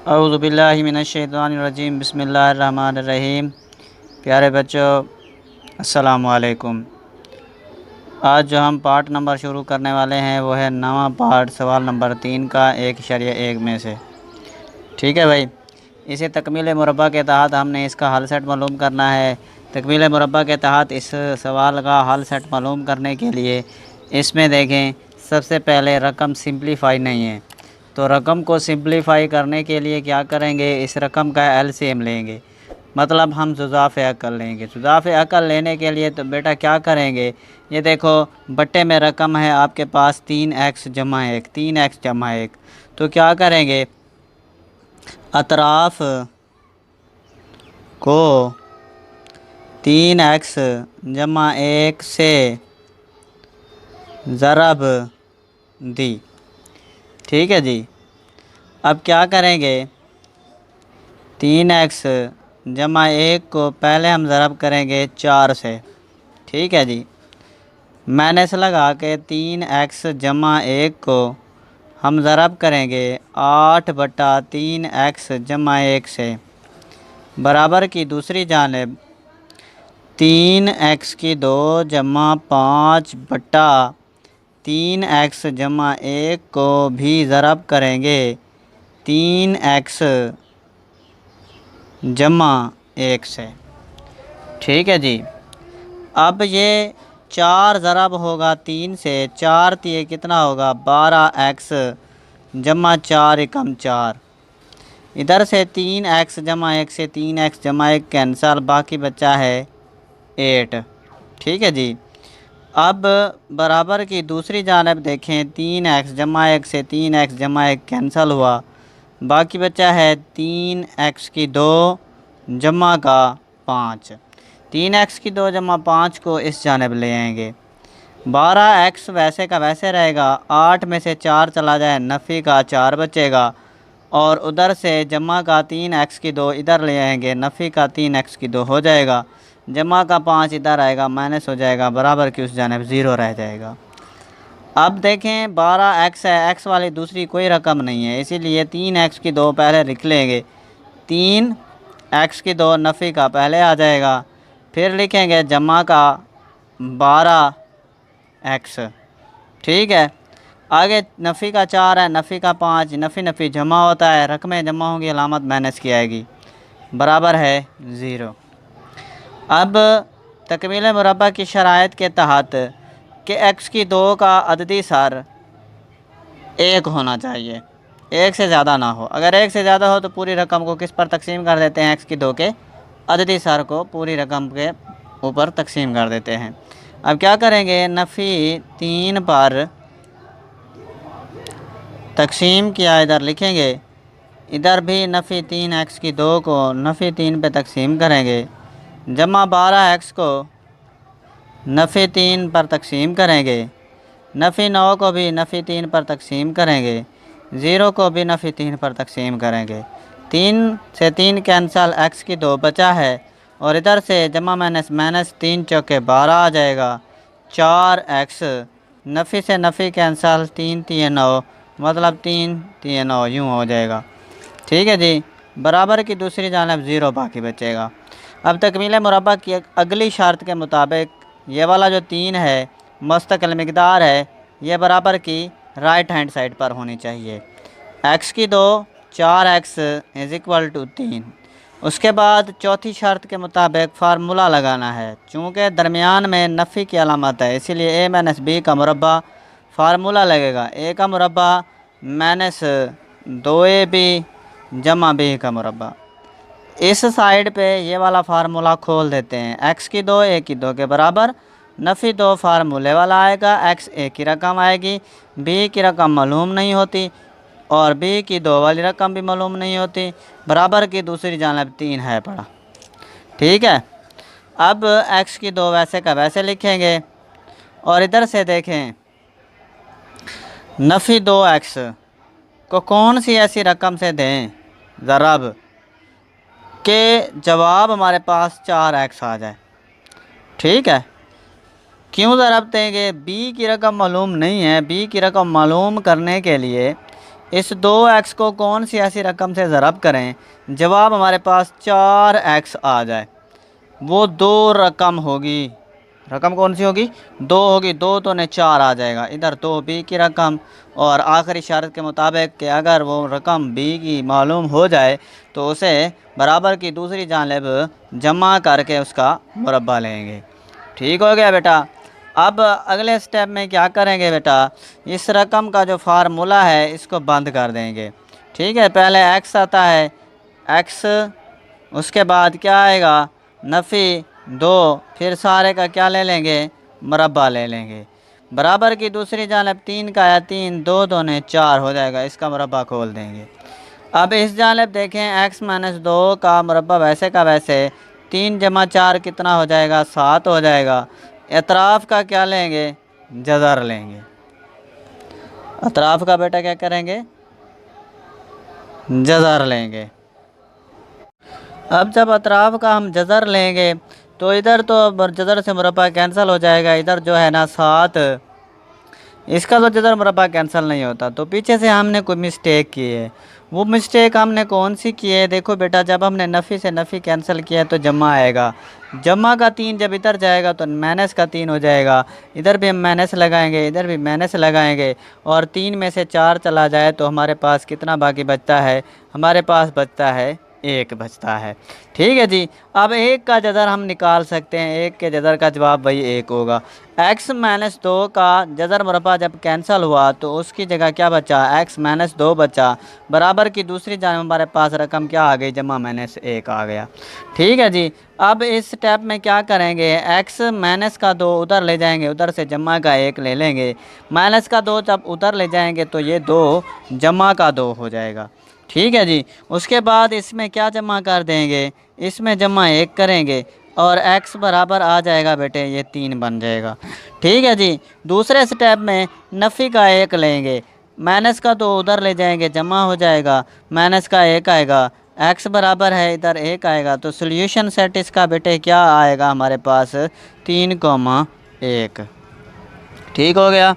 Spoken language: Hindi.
औज़ुबिल्लाहि मिनश्शैतानिर्रजीम बिस्मिल्लाहिर्रहमानिर्रहीम। प्यारे बच्चों, अस्सलामु अलैकुम। आज जो हम पार्ट नंबर शुरू करने वाले हैं वो है नवा पार्ट सवाल नंबर 3 का 1.1 में से। ठीक है भाई, इसे तकमील मुरब्बा के तहत हमने इसका हल सेट मालूम करना है। तकमील मुरब्बा के तहत इस सवाल का हल सेट मालूम करने के लिए इसमें देखें, सबसे पहले रकम सिंप्लीफाई नहीं है, तो रकम को सिंप्लीफाई करने के लिए क्या करेंगे, इस रकम का एलसीएम लेंगे, मतलब हम जुज़ाफ़ अक़ल लेंगे। जुज़ाफ़ अक़ल लेने के लिए तो बेटा क्या करेंगे, ये देखो बट्टे में रकम है आपके पास 3x जमा 1, 3x जमा 1, तो क्या करेंगे, अतराफ़ को 3x जमा 1 से ज़रब दी। ठीक है जी। अब क्या करेंगे, 3x जमा 1 को पहले हम ज़रब करेंगे 4 से। ठीक है जी, माइनस लगा के 3x जमा 1 को हम ज़रब करेंगे 8/3x जमा 1 से, बराबर की दूसरी जानिब 3x की 2 जमा 5/3x जमा 1 को भी ज़रब करेंगे 3x जमा 1 से। ठीक है जी। अब ये 4 ज़रब होगा 3 से, 4 3 कितना होगा 12x जमा 4 एकम 4। इधर से 3x जमा 1 से 3x जमा 1 कैंसल, बाकी बचा है 8। ठीक है जी। अब बराबर की दूसरी जानिब देखें, 3x जमा 1 से 3x जमा 1 कैंसल हुआ, बाकी बचा है 3x की 2 जमा का 5। 3x की 2 जमा 5 को इस जानिब ले आएंगे, 12x वैसे का वैसे रहेगा, 8 में से 4 चला जाए, नफ़ी का 4 बचेगा, और उधर से जमा का 3x की 2 इधर ले आएंगे, नफ़ी का 3x की 2 हो जाएगा, जमा का 5 इधर आएगा, माइनस हो जाएगा, बराबर की उस जानिब 0 रह जाएगा। अब देखें 12x है, x वाली दूसरी कोई रकम नहीं है, इसीलिए 3x की 2 पहले लिख लेंगे, 3x की 2 नफ़ी का पहले आ जाएगा, फिर लिखेंगे जमा का 12x। ठीक है, आगे नफ़ी का 4 है, नफ़ी का 5, नफ़ी नफ़ी जमा होता है, रकमें जमा होंगी, अलामत माइनस की आएगी, बराबर है 0। अब तकमील मुरब्बा की शराइत के तहत कि x की 2 का अददी सर 1 होना चाहिए, 1 से ज़्यादा ना हो। अगर 1 से ज़्यादा हो तो पूरी रकम को किस पर तकसीम कर देते हैं, x की 2 के अददी सर को पूरी रकम के ऊपर तकसीम कर देते हैं। अब क्या करेंगे, नफ़ी 3 पर तकसीम किया, इधर लिखेंगे, इधर भी नफ़ी 3x की 2 को नफ़ी 3 पे तकसीम करेंगे, जमा 12x को नफ़ी 3 पर तकसीम करेंगे, नफ़ी 9 को भी नफ़ी 3 पर तकसीम करेंगे, 0 को भी नफ़ी 3 पर तकसीम करेंगे, 3 से 3 कैंसल, x की 2 बचा है, और इधर से जमा माइनस माइनस 3 चौके 12 आ जाएगा, 4x नफ़ी से नफ़ी कैंसल, 3 3 9, मतलब 3 3 9 यूँ हो जाएगा। ठीक है जी, बराबर की दूसरी जानिब 0 बाकी बचेगा। अब तकमील मुरब्बा की अगली शर्त के मुताबिक ये वाला जो 3 है मुस्तकिल मिकदार है, ये बराबर की राइट हैंड साइड पर होनी चाहिए। x की 2 4x इज़ इक्वल टू 3। उसके बाद चौथी शर्त के मुताबिक फार्मूला लगाना है, चूँकि दरमियान में नफ़ी की अलामत है, इसीलिए a माइनस b का मुरब्बा फार्मूला लगेगा, a का मुरब्बा माइनस 2ab जमा b का मुरब्बा। इस साइड पे ये वाला फार्मूला खोल देते हैं, x की 2 a की 2 के बराबर, नफ़ी 2 फार्मूले वाला आएगा, x a की रकम आएगी, b की रकम मालूम नहीं होती, और b की 2 वाली रकम भी मालूम नहीं होती, बराबर की दूसरी जानिब 3 है पड़ा। ठीक है, अब x की 2 वैसे का वैसे लिखेंगे, और इधर से देखें नफ़ी 2x को कौन सी ऐसी रकम से दें ज़रब के जवाब हमारे पास 4x आ जाए। ठीक है, क्यों ज़रब देंगे, b की रकम मालूम नहीं है, b की रकम मालूम करने के लिए इस 2x को कौन सी ऐसी रकम से ज़रब करें जवाब हमारे पास 4x आ जाए। वो दो रकम होगी, रकम कौन सी होगी? 2 होगी। 2 तो ने 4 आ जाएगा। इधर तो b की रकम और आखिरी शर्त के मुताबिक कि अगर वो रकम b की मालूम हो जाए तो उसे बराबर की दूसरी जानिब जमा करके उसका मुरब्बा लेंगे। ठीक हो गया बेटा। अब अगले स्टेप में क्या करेंगे बेटा, इस रकम का जो फार्मूला है इसको बंद कर देंगे। ठीक है, पहले x आता है x, उसके बाद क्या आएगा नफ़ी 2, फिर सारे का क्या ले लेंगे मुरब्बा ले लेंगे। बराबर की दूसरी जानिब 3 का है 3, 2 दूने 4 हो जाएगा, इसका मुरब्बा खोल देंगे। अब इस जानिब देखें x - 2 का मुरब्बा वैसे का वैसे 3 जमा 4 कितना हो जाएगा 7 हो जाएगा। अतराफ़ का क्या लेंगे जज़र लेंगे। अतराफ़ का बेटा क्या करेंगे जज़र लेंगे। अब जब अतराफ़ का हम जज़र लेंगे तो इधर तो जज़र से मुरब्बा कैंसिल हो जाएगा। इधर जो है ना 7, इसका तो जज़र मुरब्बा कैंसिल नहीं होता। तो पीछे से हमने कोई मिस्टेक की है। वो मिस्टेक हमने कौन सी की है? देखो बेटा, जब हमने नफ़ी से नफ़ी कैंसिल किया है तो जमा आएगा। जमा का 3 जब इधर जाएगा तो माइनस का 3 हो जाएगा। इधर भी हम माइनस लगाएंगे, इधर भी माइनस लगाएंगे और 3 में से 4 चला जाए तो हमारे पास कितना बाकी बचता है? हमारे पास बचता है 1 बचता है। ठीक है जी। अब 1 का जज़र हम निकाल सकते हैं। 1 के जज़र का जवाब वही 1 होगा। x - 2 का जज़र मुरब्बा जब कैंसिल हुआ तो उसकी जगह क्या बचा? x - 2 बचा। बराबर की दूसरी जानिब हमारे पास रकम क्या आ गई? जमा -1 आ गया। ठीक है जी। अब इस स्टेप में क्या करेंगे, x माइनस का 2 उधर ले जाएंगे, उधर से जमा का 1 ले लेंगे। माइनस का 2 जब उधर ले जाएंगे तो ये 2 जमा का 2 हो जाएगा। ठीक है जी। उसके बाद इसमें क्या जमा कर देंगे? इसमें जमा 1 करेंगे और x बराबर आ जाएगा बेटे ये 3 बन जाएगा। ठीक है जी। दूसरे स्टेप में नफ़ी का 1 लेंगे, माइनस का 2 उधर ले जाएंगे, जमा हो जाएगा, माइनस का 1 आएगा, x बराबर है इधर 1 आएगा। तो सोल्यूशन सेट इसका बेटे क्या आएगा हमारे पास? 3,1। ठीक हो गया।